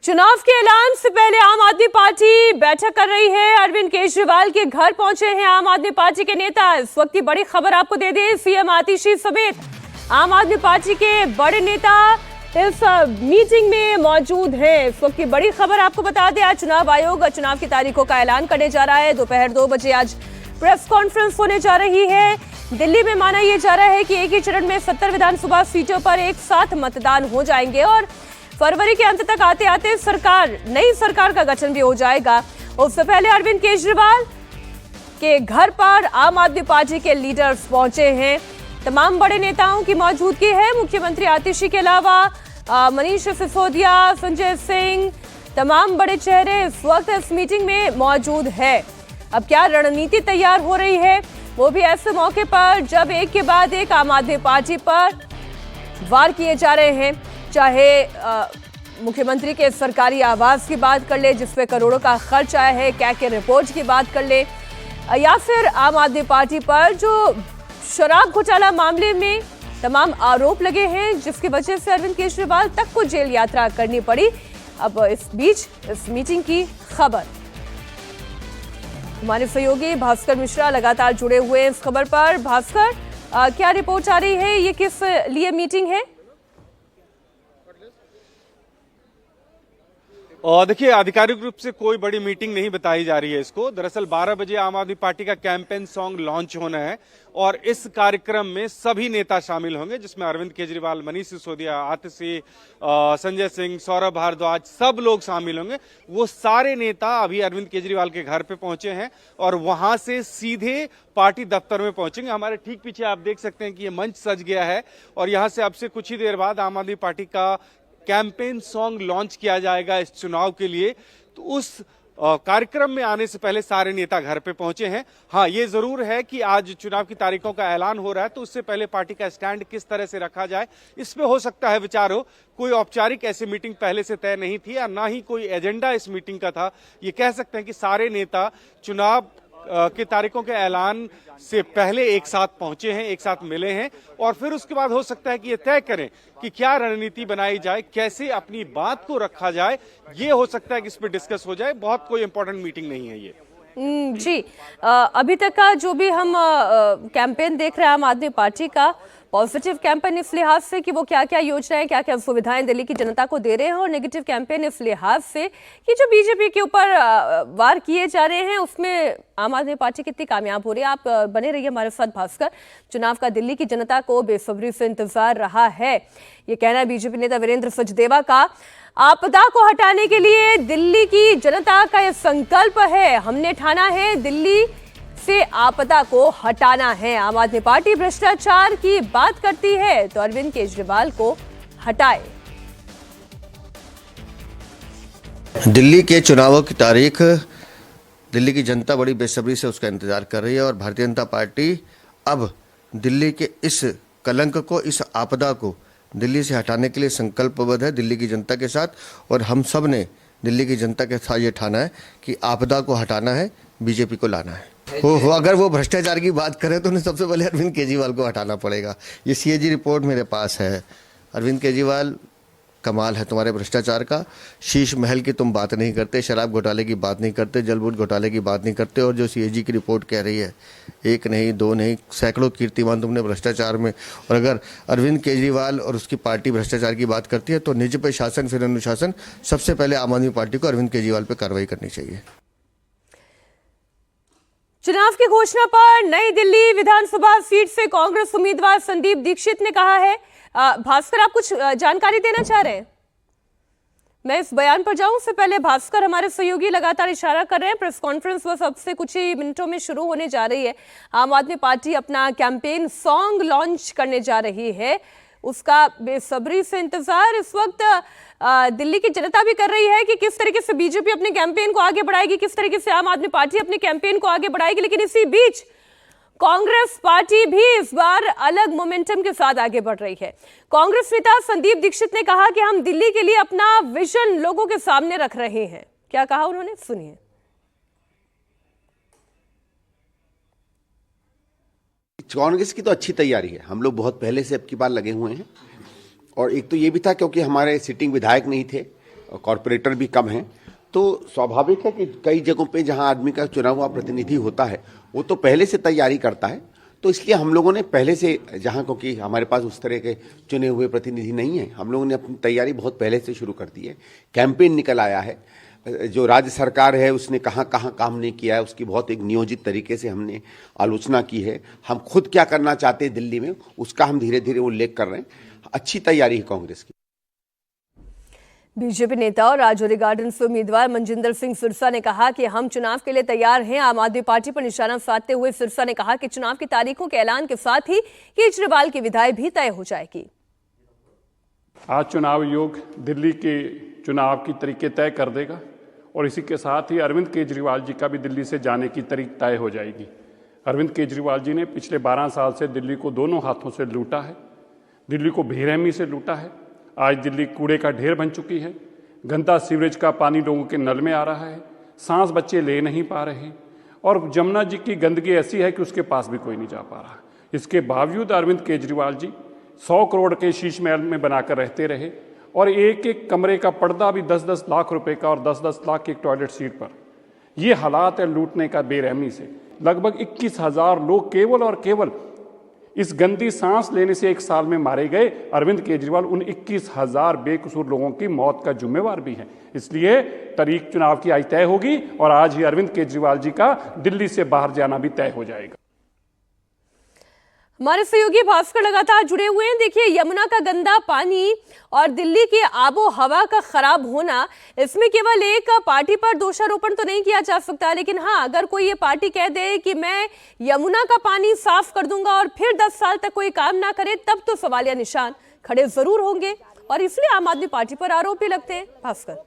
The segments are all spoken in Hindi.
चुनाव के ऐलान से पहले आम आदमी पार्टी बैठक कर रही है। अरविंद केजरीवाल के घर पहुंचे हैं आम आदमी पार्टी के नेता। इस वक्त की बड़ी खबर आपको दे दें, सीएम आतिशी समेत आम आदमी पार्टी के बड़े नेता इस मीटिंग में मौजूद हैं। इस वक्त की बड़ी खबर आपको बता दें, आज चुनाव आयोग चुनाव की तारीखों का ऐलान करने जा रहा है। दोपहर 2 बजे आज प्रेस कॉन्फ्रेंस होने जा रही है। दिल्ली में माना यह जा रहा है कि एक ही चरण में 70 विधानसभा सीटों पर एक साथ मतदान हो जाएंगे और फरवरी के अंत तक आते आते नई सरकार का गठन भी हो जाएगा। उससे पहले अरविंद केजरीवाल के घर पर आम आदमी पार्टी के लीडर्स पहुंचे हैं। तमाम बड़े नेताओं की मौजूदगी है। मुख्यमंत्री आतिशी के अलावा मनीष सिसोदिया, संजय सिंह, तमाम बड़े चेहरे इस वक्त इस मीटिंग में मौजूद है। अब क्या रणनीति तैयार हो रही है, वो भी ऐसे मौके पर जब एक के बाद एक आम आदमी पार्टी पर वार किए जा रहे हैं। चाहे मुख्यमंत्री के सरकारी आवास की बात कर ले जिसपे करोड़ों का खर्च आया है, कैग के रिपोर्ट की बात कर ले, या फिर आम आदमी पार्टी पर जो शराब घोटाला मामले में तमाम आरोप लगे हैं जिसकी वजह से अरविंद केजरीवाल तक को जेल यात्रा करनी पड़ी। अब इस बीच इस मीटिंग की खबर, हमारे सहयोगी भास्कर मिश्रा लगातार जुड़े हुए हैं इस खबर पर। भास्कर, क्या रिपोर्ट आ रही है, ये किस लिए मीटिंग है? और देखिए, आधिकारिक रूप से कोई बड़ी मीटिंग नहीं बताई जा रही है इसको। दरअसल 12 बजे आम आदमी पार्टी का कैंपेन सॉन्ग लॉन्च होना है और इस कार्यक्रम में सभी नेता शामिल होंगे, जिसमें अरविंद केजरीवाल, मनीष सिसोदिया, आतिशी, संजय सिंह, सौरभ भारद्वाज, सब लोग शामिल होंगे। वो सारे नेता अभी अरविंद केजरीवाल के घर पे पहुंचे हैं और वहां से सीधे पार्टी दफ्तर में पहुंचेंगे। हमारे ठीक पीछे आप देख सकते हैं कि ये मंच सज गया है और यहां से अब से कुछ ही देर बाद आम आदमी पार्टी का कैंपेन सॉन्ग लॉन्च किया जाएगा इस चुनाव के लिए। तो उस कार्यक्रम में आने से पहले सारे नेता घर पे पहुंचे हैं। हाँ, ये जरूर है कि आज चुनाव की तारीखों का ऐलान हो रहा है, तो उससे पहले पार्टी का स्टैंड किस तरह से रखा जाए इस पे हो सकता है विचार हो। कोई औपचारिक ऐसी मीटिंग पहले से तय नहीं थी और ना ही कोई एजेंडा इस मीटिंग का था। ये कह सकते हैं कि सारे नेता चुनाव के तारीखों के ऐलान से पहले एक साथ पहुंचे हैं, एक साथ मिले हैं और फिर उसके बाद हो सकता है कि ये तय करें कि क्या रणनीति बनाई जाए, कैसे अपनी बात को रखा जाए। ये हो सकता है कि इस पर डिस्कस हो जाए। बहुत कोई इंपॉर्टेंट मीटिंग नहीं है ये। जी, अभी तक का जो भी हम कैंपेन देख रहे हैं आम आदमी पार्टी का, पॉजिटिव कैंपेन इस लिहाज से कि वो क्या क्या योजनाएं, क्या क्या सुविधाएं दिल्ली की जनता को दे रहे हैं, और नेगेटिव कैंपेन इस लिहाज से कि जो बीजेपी के ऊपर वार किए जा रहे हैं उसमें आम आदमी पार्टी कितनी कामयाब हो रही है। आप बने रहिए हमारे साथ भास्कर। चुनाव का दिल्ली की जनता को बेसब्री से इंतजार रहा है, ये कहना है बीजेपी नेता वीरेंद्र सचदेवा का। आपदा को हटाने के लिए दिल्ली की जनता का यह संकल्प है, हमने ठाना है दिल्ली से आपदा को हटाना है। आम आदमी पार्टी भ्रष्टाचार की बात करती है तो अरविंद केजरीवाल को हटाए। दिल्ली के चुनावों की तारीख दिल्ली की जनता बड़ी बेसब्री से उसका इंतजार कर रही है और भारतीय जनता पार्टी अब दिल्ली के इस कलंक को, इस आपदा को दिल्ली से हटाने के लिए संकल्पबद्ध है दिल्ली की जनता के साथ। और हम सब ने दिल्ली की जनता के साथ ये ठाना है कि आपदा को हटाना है, बीजेपी को लाना है। अगर वो भ्रष्टाचार की बात करें तो उन्हें सबसे पहले अरविंद केजरीवाल को हटाना पड़ेगा। ये सीएजी रिपोर्ट मेरे पास है। अरविंद केजरीवाल, कमाल है तुम्हारे भ्रष्टाचार का। शीश महल की तुम बात नहीं करते, शराब घोटाले की बात नहीं करते, जलबूट घोटाले की बात नहीं करते, और जो सीएजी की रिपोर्ट कह रही है, एक नहीं, दो नहीं, सैकड़ों कीर्तिमान तुमने भ्रष्टाचार में। और अगर अरविंद केजरीवाल और उसकी पार्टी भ्रष्टाचार की बात करती है तो निज पे शासन फिर अनुशासन। सबसे पहले आम आदमी पार्टी को अरविंद केजरीवाल पर कार्रवाई करनी चाहिए। चुनाव की घोषणा पर नई दिल्ली विधानसभा सीट से कांग्रेस उम्मीदवार संदीप दीक्षित ने कहा है। भास्कर, आप कुछ जानकारी देना चाह रहे हैं? मैं इस बयान पर जाऊं उससे पहले भास्कर, हमारे सहयोगी लगातार इशारा कर रहे हैं, प्रेस कॉन्फ्रेंस बस अब से कुछ ही मिनटों में शुरू होने जा रही है। आम आदमी पार्टी अपना कैंपेन सॉन्ग लॉन्च करने जा रही है, उसका बेसब्री से इंतजार इस वक्त दिल्ली की जनता भी कर रही है कि किस तरीके से बीजेपी अपने कैंपेन को आगे बढ़ाएगी, किस तरीके से आम आदमी पार्टी अपने कैंपेन को आगे बढ़ाएगी। लेकिन इसी बीच कांग्रेस पार्टी भी इस बार अलग मोमेंटम के साथ आगे बढ़ रही है। कांग्रेस नेता संदीप दीक्षित ने कहा कि हम दिल्ली के लिए अपना विजन लोगों के सामने रख रहे हैं। क्या कहा उन्होंने, सुनिए। कांग्रेस की तो अच्छी तैयारी है, हम लोग बहुत पहले से अब की बार लगे हुए हैं। और एक तो ये भी था क्योंकि हमारे सिटिंग विधायक नहीं थे कॉरपोरेटर भी कम हैं, तो स्वाभाविक है कि कई जगहों पे जहां आदमी का चुना हुआ प्रतिनिधि होता है वो तो पहले से तैयारी करता है। तो इसलिए हम लोगों ने पहले से, जहां क्योंकि हमारे पास उस तरह के चुने हुए प्रतिनिधि नहीं है, हम लोगों ने अपनी तैयारी बहुत पहले से शुरू कर दी है। कैंपेन निकल आया है, जो राज्य सरकार है उसने कहां कहां काम नहीं किया है उसकी बहुत एक नियोजित तरीके से हमने आलोचना की है। हम खुद क्या करना चाहते हैं दिल्ली में उसका हम धीरे धीरे उल्लेख कर रहे हैं। अच्छी तैयारी है कांग्रेस की। बीजेपी नेता और राजौरी गार्डन से उम्मीदवार मनजिंदर सिंह सिरसा ने कहा कि हम चुनाव के लिए तैयार हैं। आम आदमी पार्टी पर निशाना साधते हुए सिरसा ने कहा कि चुनाव की तारीखों के ऐलान के साथ ही केजरीवाल की विदाई भी तय हो जाएगी। आज चुनाव आयोग दिल्ली के चुनाव की तरीके तय कर देगा और इसी के साथ ही अरविंद केजरीवाल जी का भी दिल्ली से जाने की तारीख तय हो जाएगी। अरविंद केजरीवाल जी ने पिछले 12 साल से दिल्ली को दोनों हाथों से लूटा है, दिल्ली को बेरहमी से लूटा है। आज दिल्ली कूड़े का ढेर बन चुकी है, गंदा सीवरेज का पानी लोगों के नल में आ रहा है, सांस बच्चे ले नहीं पा रहे और जमुना जी की गंदगी ऐसी है कि उसके पास भी कोई नहीं जा पा रहा। इसके बावजूद अरविंद केजरीवाल जी 100 करोड़ के शीश महल में बनाकर रहते रहे और एक एक कमरे का पर्दा भी 10-10 लाख रुपए का और 10-10 लाख की एक टॉयलेट सीट पर। ये हालात है लूटने का बेरहमी से। लगभग 21,000 लोग केवल और केवल इस गंदी सांस लेने से एक साल में मारे गए। अरविंद केजरीवाल उन 21,000 बेकसूर लोगों की मौत का जिम्मेवार भी है। इसलिए तारीख चुनाव की आज तय होगी और आज ही अरविंद केजरीवाल जी का दिल्ली से बाहर जाना भी तय हो जाएगा। हमारे सहयोगी भास्कर लगातार जुड़े हुए हैं। देखिए, यमुना का गंदा पानी और दिल्ली की आबो हवा का खराब होना, इसमें केवल एक पार्टी पर दोषारोपण तो नहीं किया जा सकता, लेकिन हाँ, अगर कोई ये पार्टी कह दे कि मैं यमुना का पानी साफ कर दूंगा और फिर 10 साल तक कोई काम ना करे, तब तो सवालिया निशान खड़े जरूर होंगे और इसलिए आम आदमी पार्टी पर आरोप भी लगते हैं। भास्कर,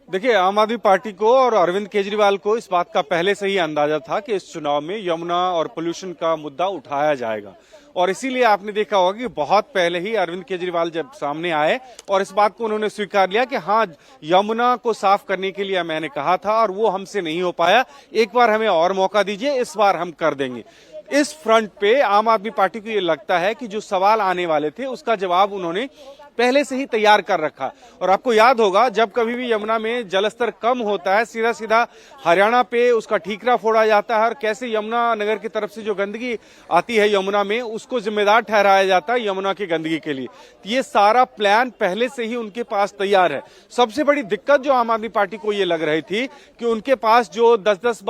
देखिए, आम आदमी पार्टी को और अरविंद केजरीवाल को इस बात का पहले से ही अंदाजा था कि इस चुनाव में यमुना और पोल्यूशन का मुद्दा उठाया जाएगा और इसीलिए आपने देखा होगा कि बहुत पहले ही अरविंद केजरीवाल जब सामने आए और इस बात को उन्होंने स्वीकार लिया कि हाँ, यमुना को साफ करने के लिए मैंने कहा था और वो हमसे नहीं हो पाया, एक बार हमें और मौका दीजिए, इस बार हम कर देंगे। इस फ्रंट पे आम आदमी पार्टी को ये लगता है कि जो सवाल आने वाले थे उसका जवाब उन्होंने पहले से ही तैयार कर रखा। और आपको याद होगा, जब कभी भी यमुना में जलस्तर कम होता है, सीधा सीधा हरियाणा पे उसका ठीकरा फोड़ा जाता है और कैसे यमुना नगर की तरफ से जो गंदगी आती है यमुना में, उसको जिम्मेदार ठहराया जाता है यमुना की गंदगी के लिए। ये सारा प्लान पहले से ही उनके पास तैयार है। सबसे बड़ी दिक्कत जो आम आदमी पार्टी को ये लग रही थी कि उनके पास जो 10-10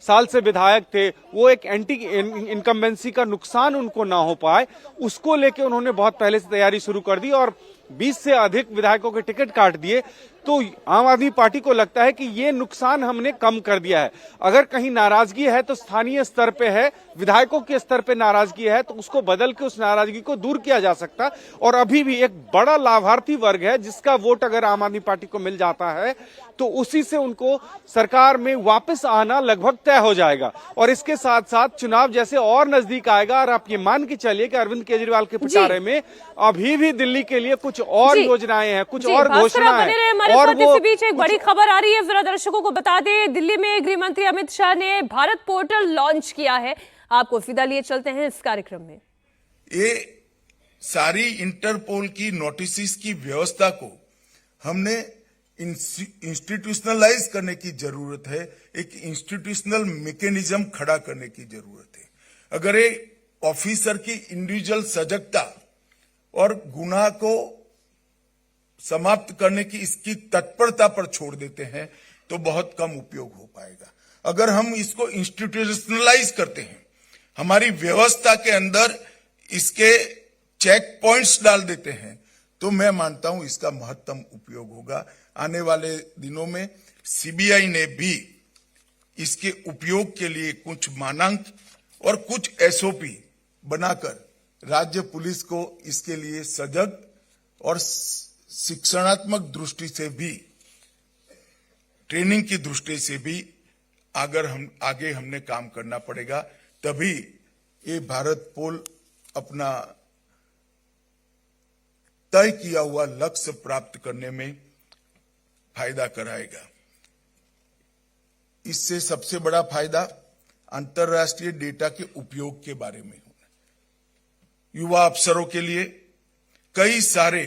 साल से विधायक थे, वो एक एंटी इनकम्बेंसी का नुकसान उनको ना हो पाए, उसको लेके उन्होंने बहुत पहले से तैयारी शुरू कर दी और 20 से अधिक विधायकों के टिकट काट दिए। तो आम आदमी पार्टी को लगता है कि ये नुकसान हमने कम कर दिया है। अगर कहीं नाराजगी है तो स्थानीय स्तर पे है, विधायकों के स्तर पे नाराजगी है तो उसको बदल के उस नाराजगी को दूर किया जा सकता। और अभी भी एक बड़ा लाभार्थी वर्ग है जिसका वोट अगर आम आदमी पार्टी को मिल जाता है तो उसी से उनको सरकार में वापस आना लगभग तय हो जाएगा। और इसके साथ साथ चुनाव जैसे और नजदीक आएगा और आप ये मान के चलिए कि अरविंद केजरीवाल के पिटारे में अभी भी दिल्ली के लिए कुछ और योजनाएं हैं, कुछ और घोषणाएं हैं। और वो बीच एक बड़ी खबर आ रही है, जरा दर्शकों को बता दें। दिल्ली में गृह मंत्री अमित शाह ने भारत पोर्टल लॉन्च किया है। आपको सीधा लिए चलते हैं इस कार्यक्रम में। ये सारी इंटरपोल की नोटिस की व्यवस्था को हमने इंस्टीट्यूशनलाइज करने की जरूरत है, एक इंस्टीट्यूशनल मैकेनिज्म खड़ा करने की जरूरत है। अगर ये ऑफिसर की इंडिविजुअल सजगता और गुनाह को समाप्त करने की इसकी तत्परता पर छोड़ देते हैं तो बहुत कम उपयोग हो पाएगा। अगर हम इसको इंस्टीट्यूशनलाइज करते हैं, हमारी व्यवस्था के अंदर इसके चेक पॉइंट्स डाल देते हैं, तो मैं मानता हूं इसका महत्तम उपयोग होगा। आने वाले दिनों में सीबीआई ने भी इसके उपयोग के लिए कुछ मानक और कुछ एसओपी बनाकर राज्य पुलिस को इसके लिए सजग और शिक्षणात्मक दृष्टि से भी, ट्रेनिंग की दृष्टि से भी आगे हमने काम करना पड़ेगा, तभी ये भारत पोल अपना तय किया हुआ लक्ष्य प्राप्त करने में फायदा कराएगा। इससे सबसे बड़ा फायदा अंतर्राष्ट्रीय डेटा के उपयोग के बारे में होना, युवा अफसरों के लिए कई सारे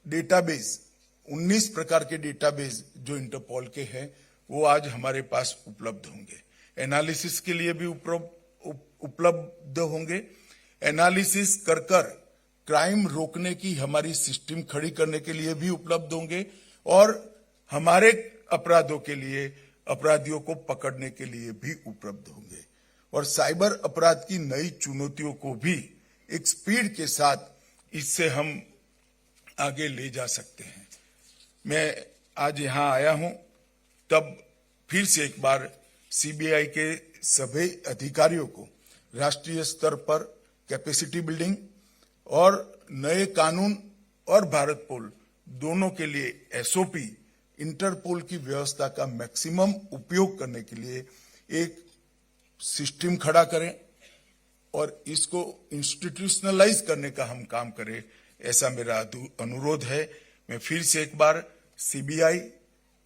डेटाबेस, 19 प्रकार के डेटाबेस जो इंटरपोल के हैं वो आज हमारे पास उपलब्ध होंगे। एनालिसिस के लिए भी उपलब्ध होंगे। एनालिसिस कर क्राइम रोकने की हमारी सिस्टम खड़ी करने के लिए भी उपलब्ध होंगे और हमारे अपराधों के लिए, अपराधियों को पकड़ने के लिए भी उपलब्ध होंगे। और साइबर अपराध की नई चुनौतियों को भी एक स्पीड के साथ इससे हम आगे ले जा सकते हैं। मैं आज यहां आया हूं तब फिर से एक बार सीबीआई के सभी अधिकारियों को राष्ट्रीय स्तर पर कैपेसिटी बिल्डिंग और नए कानून और भारत पोल दोनों के लिए एसओपी, इंटरपोल की व्यवस्था का मैक्सिमम उपयोग करने के लिए एक सिस्टम खड़ा करें और इसको इंस्टीट्यूशनलाइज करने का हम काम करें, ऐसा मेरा अनुरोध है। मैं फिर से एक बार सीबीआई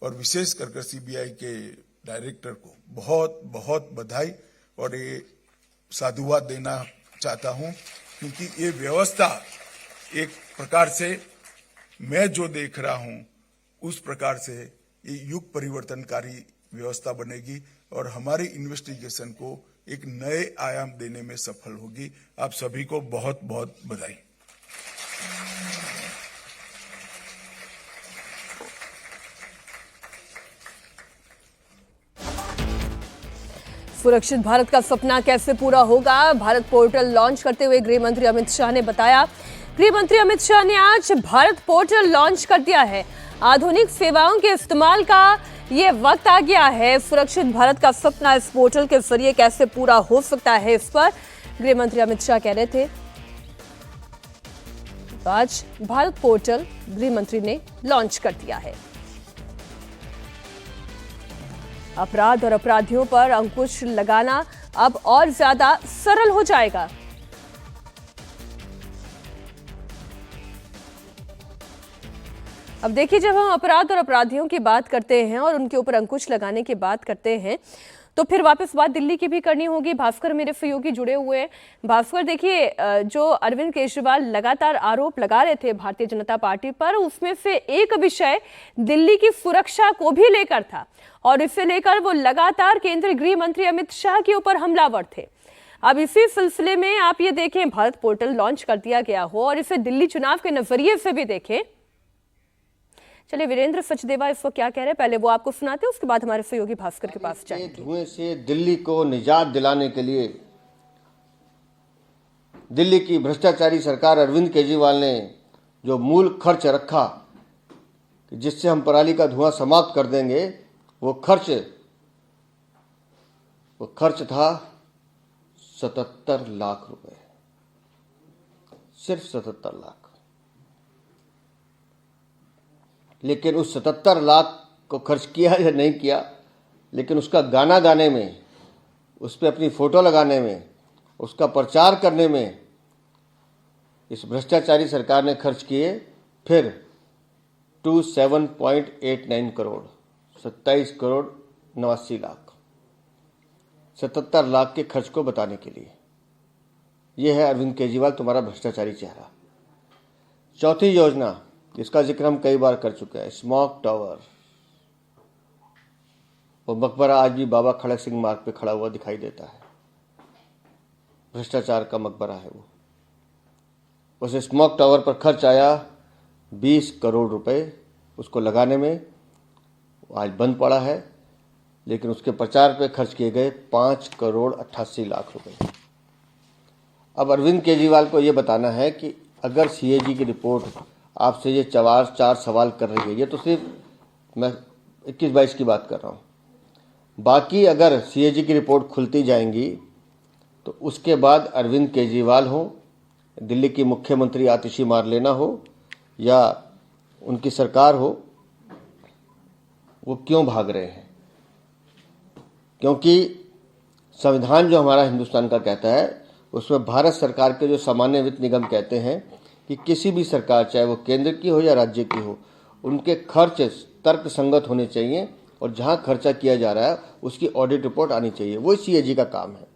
और विशेष कर सीबीआई के डायरेक्टर को बहुत बहुत बधाई और ये साधुवाद देना चाहता हूं, क्योंकि ये व्यवस्था एक प्रकार से मैं जो देख रहा हूं उस प्रकार से ये युग परिवर्तनकारी व्यवस्था बनेगी और हमारी इन्वेस्टिगेशन को एक नए आयाम देने में सफल होगी। आप सभी को बहुत बहुत बधाई। सुरक्षित भारत का सपना कैसे पूरा होगा, भारत पोर्टल लॉन्च करते हुए गृह मंत्री अमित शाह ने बताया। गृह मंत्री अमित शाह ने आज भारत पोर्टल लॉन्च कर दिया है। आधुनिक सेवाओं के इस्तेमाल का ये वक्त आ गया है। सुरक्षित भारत का सपना इस पोर्टल के जरिए कैसे पूरा हो सकता है, इस पर गृह मंत्री अमित शाह कह रहे थे। तो आज भारत पोर्टल गृह मंत्री ने लॉन्च कर दिया है। अपराध और अपराधियों पर अंकुश लगाना अब और ज्यादा सरल हो जाएगा। अब देखिए, जब हम अपराध और अपराधियों की बात करते हैं और उनके ऊपर अंकुश लगाने की बात करते हैं तो फिर वापस बात दिल्ली की भी करनी होगी। भास्कर मेरे सहयोगी जुड़े हुए हैं। भास्कर, देखिए, जो अरविंद केजरीवाल लगातार आरोप लगा रहे थे भारतीय जनता पार्टी पर, उसमें से एक विषय दिल्ली की सुरक्षा को भी लेकर था और इसे लेकर वो लगातार केंद्रीय गृह मंत्री अमित शाह के ऊपर हमलावर थे। अब इसी सिलसिले में आप ये देखें, भारत पोर्टल लॉन्च कर दिया गया हो और इसे दिल्ली चुनाव के नजरिए से भी देखें। चलिए, वीरेंद्र सचदेवा इस वक्त क्या कह रहे हैं, पहले वो आपको सुनाते हैं, उसके बाद हमारे सहयोगी भास्कर के पास जाएंगे। धुएं से दिल्ली को निजात दिलाने के लिए दिल्ली की भ्रष्टाचारी सरकार अरविंद केजरीवाल ने जो मूल खर्च रखा कि जिससे हम पराली का धुआं समाप्त कर देंगे, वो खर्च था 77 लाख रुपए, सिर्फ 77 लाख। लेकिन उस 77 लाख को खर्च किया या नहीं किया, लेकिन उसका गाना गाने में, उस पर अपनी फोटो लगाने में, उसका प्रचार करने में इस भ्रष्टाचारी सरकार ने खर्च किए फिर 27.89 करोड़, 27 करोड़ 89 लाख, 77 लाख के खर्च को बताने के लिए। यह है अरविंद केजरीवाल, तुम्हारा भ्रष्टाचारी चेहरा। चौथी योजना, इसका जिक्र हम कई बार कर चुके हैं, स्मॉग टावर। वो मकबरा आज भी बाबा खड़क सिंह मार्ग पे खड़ा हुआ दिखाई देता है, भ्रष्टाचार का मकबरा है वो। उस स्मॉग टावर पर खर्च आया 20 करोड़ रुपए, उसको लगाने में आज बंद पड़ा है, लेकिन उसके प्रचार पे खर्च किए गए 5 करोड़ 88 लाख रुपए। अब अरविंद केजरीवाल को ये बताना है कि अगर सीएजी की रिपोर्ट आपसे ये 4 सवाल कर रही है, ये तो सिर्फ मैं 21-22 की बात कर रहा हूँ, बाकी अगर सीएजी की रिपोर्ट खुलती जाएंगी तो उसके बाद अरविंद केजरीवाल हो, दिल्ली की मुख्यमंत्री आतिशी मारलेना हो या उनकी सरकार हो, वो क्यों भाग रहे हैं? क्योंकि संविधान जो हमारा हिंदुस्तान का कहता है, उसमें भारत सरकार के जो सामान्य वित्त निगम कहते हैं कि किसी भी सरकार, चाहे वो केंद्र की हो या राज्य की हो, उनके खर्च तर्क संगत होने चाहिए और जहां खर्चा किया जा रहा है उसकी ऑडिट रिपोर्ट आनी चाहिए। वो सीएजी का काम है।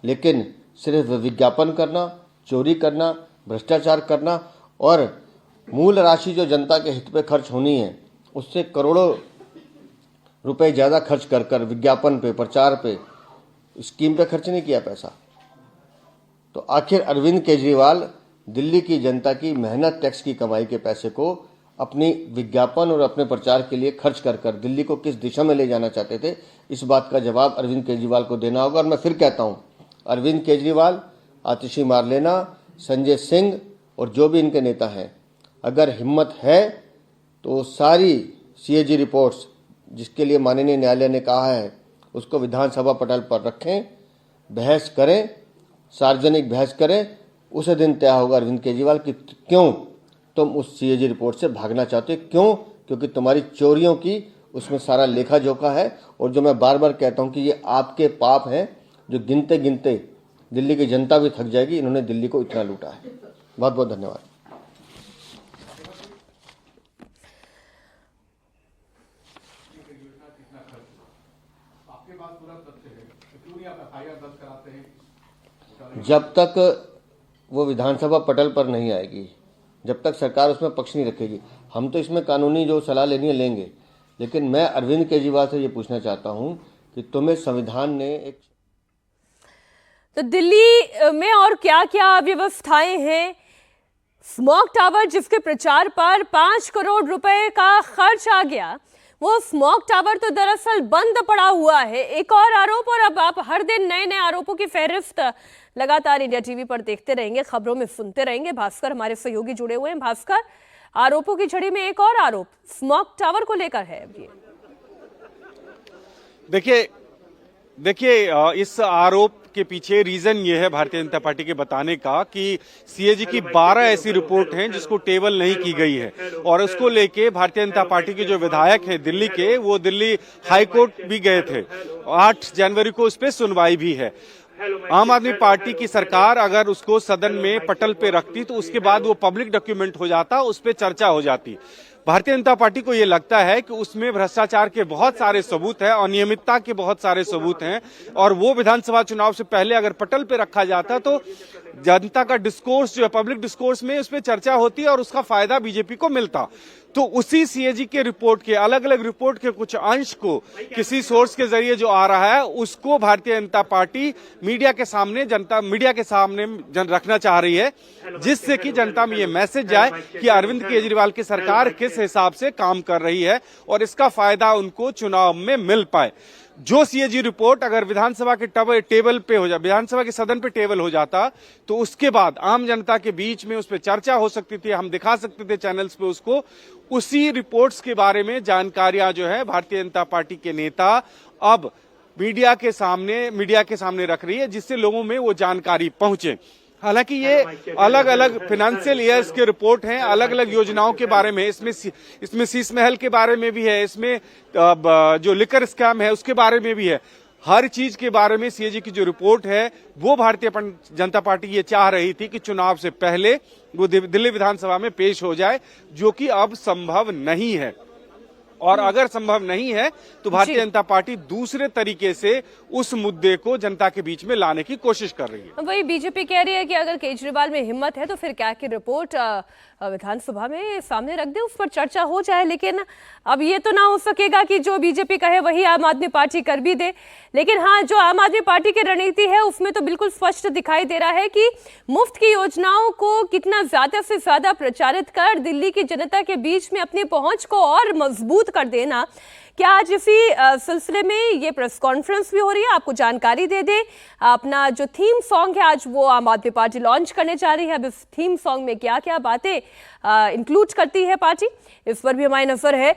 लेकिन सिर्फ विज्ञापन करना, चोरी करना, भ्रष्टाचार करना और मूल राशि जो जनता के हित पे खर्च होनी है उससे करोड़ों रुपए ज़्यादा खर्च कर कर विज्ञापन पे, प्रचार पे, स्कीम पे खर्च नहीं किया पैसा। तो आखिर अरविंद केजरीवाल दिल्ली की जनता की मेहनत टैक्स की कमाई के पैसे को अपनी विज्ञापन और अपने प्रचार के लिए खर्च कर कर दिल्ली को किस दिशा में ले जाना चाहते थे, इस बात का जवाब अरविंद केजरीवाल को देना होगा। और मैं फिर कहता हूं, अरविंद केजरीवाल, आतिशी मारलेना, संजय सिंह और जो भी इनके नेता हैं, अगर हिम्मत है तो सारी CAG रिपोर्ट्स जिसके लिए माननीय न्यायालय ने कहा है उसको विधानसभा पटल पर रखें, बहस करें, सार्वजनिक बहस करें। उस दिन तय होगा अरविंद केजरीवाल कि क्यों तुम उस CAG रिपोर्ट से भागना चाहते हो। क्यों? क्योंकि तुम्हारी चोरियों की उसमें सारा लेखा जोखा है। और जो मैं बार बार कहता हूं कि ये आपके पाप हैं जो गिनते गिनते दिल्ली की जनता भी थक जाएगी। इन्होंने दिल्ली को इतना लूटा है। बहुत बहुत धन्यवाद। जब तक वो विधानसभा पटल पर नहीं आएगी, जब तक सरकार उसमें पक्ष नहीं रखेगी, हम तो इसमें कानूनी जो सलाह लेनी है लेंगे। लेकिन मैं अरविंद केजरीवाल से ये पूछना चाहता हूं कि तुम्हें संविधान ने एक तो दिल्ली में और क्या क्या व्यवस्थाएं हैं? स्मॉग टावर जिसके प्रचार पर 5 करोड़ रुपए का खर्च आ गया, वो स्मॉग टावर तो दरअसल बंद पड़ा हुआ है। एक और आरोप, और अब आप हर दिन नए नए आरोपों की फहरिस्त लगातार इंडिया टीवी पर देखते रहेंगे, खबरों में सुनते रहेंगे। भास्कर हमारे सहयोगी जुड़े हुए हैं। भास्कर, आरोपों की झड़ी में एक और आरोप स्मॉग टावर को लेकर है। देखिए इस आरोप के पीछे रीजन ये है भारतीय जनता पार्टी के बताने का कि CAG की 12 ऐसी रिपोर्ट हैं जिसको टेबल नहीं की गई है, और उसको लेके भारतीय जनता पार्टी के जो विधायक हैं दिल्ली के, वो दिल्ली हाई कोर्ट भी गए थे। 8 जनवरी को उस पर सुनवाई भी है। आम आदमी पार्टी की सरकार अगर उसको सदन में पटल पे रखती तो उसके बाद वो पब्लिक डॉक्यूमेंट हो जाता, उस पर चर्चा हो जाती। भारतीय जनता पार्टी को ये लगता है कि उसमें भ्रष्टाचार के बहुत सारे सबूत हैं, अनियमितता के बहुत सारे सबूत हैं, और वो विधानसभा चुनाव से पहले अगर पटल पे रखा जाता तो जनता का डिस्कोर्स जो है, पब्लिक डिस्कोर्स में उस पर चर्चा होती और उसका फायदा बीजेपी को मिलता। तो उसी CAG के रिपोर्ट के, अलग अलग रिपोर्ट के कुछ अंश को किसी सोर्स के जरिए जो आ रहा है उसको भारतीय जनता पार्टी मीडिया के सामने रखना चाह रही है, जिससे कि जनता में ये मैसेज जाए कि अरविंद केजरीवाल की सरकार किस हिसाब से काम कर रही है और इसका फायदा उनको चुनाव में मिल पाए। जो CAG रिपोर्ट अगर विधानसभा के टेबल पे हो जाए, विधानसभा के सदन पे टेबल हो जाता, तो उसके बाद आम जनता के बीच में उस पर चर्चा हो सकती थी, हम दिखा सकते थे चैनल्स पे उसको। उसी रिपोर्ट्स के बारे में जानकारियां जो है भारतीय जनता पार्टी के नेता अब मीडिया के सामने रख रही है, जिससे लोगों में वो जानकारी पहुंचे। हालांकि ये अलग अलग फाइनेंशियल ईयर्स के रिपोर्ट हैं, अलग अलग योजनाओं के बारे में, इसमें शीश महल के बारे में भी है, इसमें जो लिकर स्कैम है उसके बारे में भी है। हर चीज के बारे में CAG की जो रिपोर्ट है वो भारतीय जनता पार्टी ये चाह रही थी कि चुनाव से पहले वो दिल्ली विधानसभा में पेश हो जाए, जो कि अब संभव नहीं है। और अगर संभव नहीं है तो भारतीय जनता पार्टी दूसरे तरीके से उस मुद्दे को जनता के बीच में लाने की कोशिश कर रही है। वही बीजेपी कह रही है कि अगर केजरीवाल में हिम्मत है तो फिर क्या की रिपोर्ट विधानसभा में सामने रख दे, उस पर चर्चा हो जाए। लेकिन अब ये तो ना हो सकेगा कि जो बीजेपी कहे वही आम आदमी पार्टी कर भी दे। लेकिन हाँ, जो आम आदमी पार्टी की रणनीति है उसमें तो बिल्कुल स्पष्ट दिखाई दे रहा है कि मुफ्त की योजनाओं को कितना ज्यादा से ज्यादा प्रचारित कर दिल्ली की जनता के बीच में अपनी पहुंच को और मजबूत कर देना। क्या आज इसी सिलसिले में ये प्रेस कॉन्फ्रेंस भी हो रही है? आपको जानकारी दे दे, अपना जो थीम सॉन्ग है आज वो आम आदमी पार्टी लॉन्च करने जा रही है। अब इस थीम सॉन्ग में क्या क्या बातें इंक्लूड करती है पार्टी, इस पर भी हमारी नजर है।